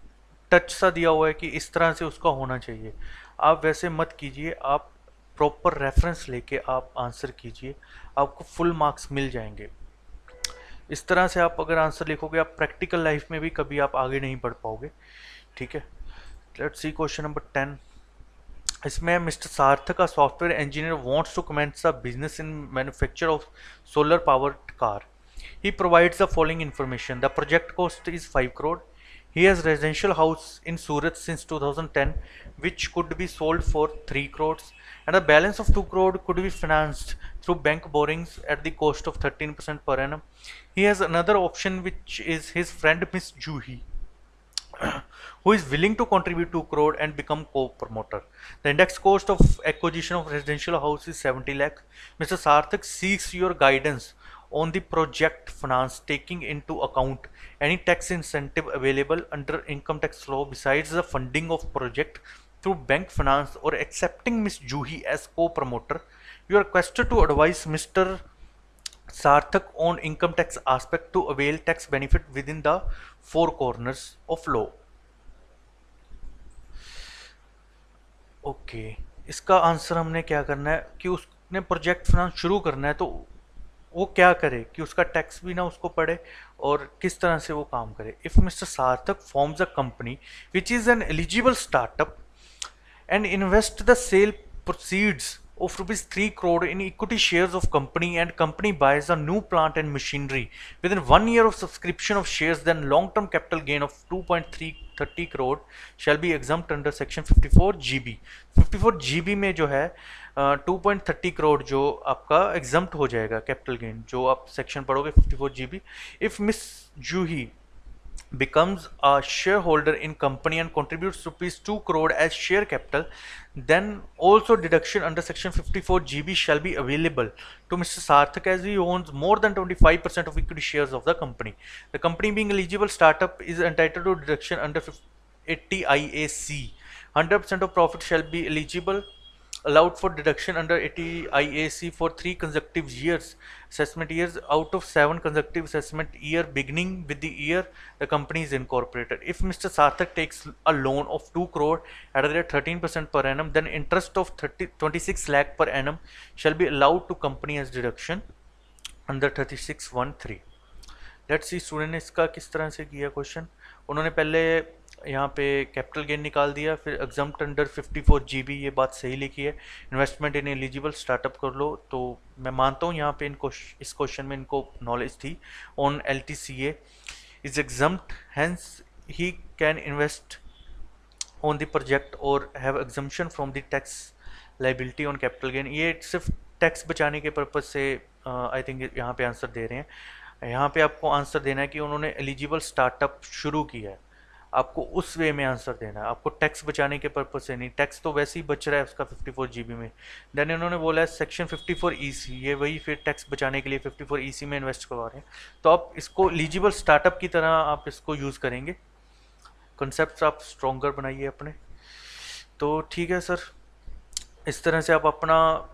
टच सा दिया हुआ है कि इस तरह से उसका होना चाहिए। आप वैसे मत कीजिए, आप प्रॉपर रेफरेंस लेके आप आंसर कीजिए, आपको फुल मार्क्स मिल जाएंगे। इस तरह से आप अगर आंसर लिखोगे आप प्रैक्टिकल लाइफ में भी कभी आप आगे नहीं बढ़ पाओगे। ठीक है, लेट्स सी क्वेश्चन नंबर 10। इसमें Mister Sarthak, a software engineer, wants to commence a business in manufacture of solar powered car. He provides the following information. The project cost is 5 crore. He has residential house in Surat since 2010 which could be sold for 3 crores and the balance of 2 crore could be financed through bank borrowings at the cost of 13% per annum. He has another option which is his friend Miss Juhi who is willing to contribute 2 crore and become co-promoter. The index cost of acquisition of residential house is 70 lakh. Mr. Sarthak seeks your guidance on the project finance taking into account any tax incentive available under income tax law besides the funding of project through bank finance or accepting Ms. Juhi as co-promoter. You are requested to advise Mr. Sarthak on income tax aspect to avail tax benefit within the four corners of law. Okay इसका आंसर हमने क्या करना है कि उसने प्रोजेक्ट फाइनेंस शुरू करना है तो वो क्या करे कि उसका टैक्स भी ना उसको पड़े और किस तरह से वो काम करे। इफ मिस्टर सार्थक forms a company which is an eligible startup and invest the sale proceeds of rupees 3 crore in equity shares of company and company buys a new plant and machinery within 1 year of subscription of shares, then long-term capital gain of 2.330 crore shall be exempt under section 54 GB। 54 GB में जो है 2.30 करोड़ जो आपका एग्जम्प्ट हो जाएगा कैपिटल गेन जो आप सेक्शन पढ़ोगे 54 GB। If miss Juhi becomes a shareholder in company and contributes rupees 2 crore as share capital, then also deduction under section 54 GB shall be available to Mr. Sarthak as he owns more than 25% of equity shares of the company. The company being eligible startup is entitled to deduction under 80 IAC. 100% of profit shall be eligible allowed for deduction under 80 IAC for 3 consecutive years assessment years out of 7 consecutive assessment year beginning with the year the company is incorporated. If Mr. Sarthak takes a loan of 2 crore at a rate 13% per annum, then interest of 26 lakh per annum shall be allowed to company as deduction under 36(1)(3). Let's see student ने इसका किस तरह से किया क्वेश्चन। उन्होंने पहले यहाँ पे कैपिटल गेन निकाल दिया, फिर एग्जम्प्ट अंडर 54 GB ये बात सही लिखी है, इन्वेस्टमेंट इन एलिजिबल स्टार्टअप कर लो। तो मैं मानता हूँ यहाँ पे इनको इस क्वेश्चन में इनको नॉलेज थी on LTCA is exempt, hence he can invest on the project और have exemption from the tax liability on capital gain. ये सिर्फ टैक्स बचाने के पर्पज से आई थिंक यहाँ पे आंसर दे रहे हैं। यहाँ पे आपको आंसर देना है कि उन्होंने एलिजिबल स्टार्टअप शुरू किया है, आपको उस वे में आंसर देना है, आपको टैक्स बचाने के पर्पज से नहीं। टैक्स तो वैसे ही बच रहा है उसका 54 GB में। देन इन्होंने बोला है सेक्शन 54 EC, ये वही फिर टैक्स बचाने के लिए 54 EC में इन्वेस्ट करवा रहे हैं। तो आप इसको एलिजिबल स्टार्टअप की तरह आप इसको यूज़ करेंगे, कंसेप्ट आप स्ट्रॉन्गर बनाइए अपने। तो ठीक है सर, इस तरह से आप अपना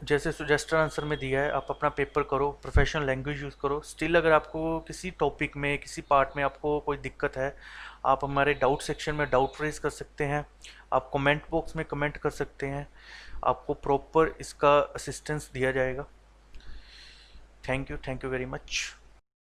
जैसे सजेस्टेड आंसर में दिया है आप अपना पेपर करो, प्रोफेशनल लैंग्वेज यूज़ करो। स्टिल अगर आपको किसी टॉपिक में किसी पार्ट में आपको कोई दिक्कत है आप हमारे डाउट सेक्शन में डाउट रेज कर सकते हैं, आप कमेंट बॉक्स में कमेंट कर सकते हैं, आपको प्रॉपर इसका असिस्टेंस दिया जाएगा। Thank you very much.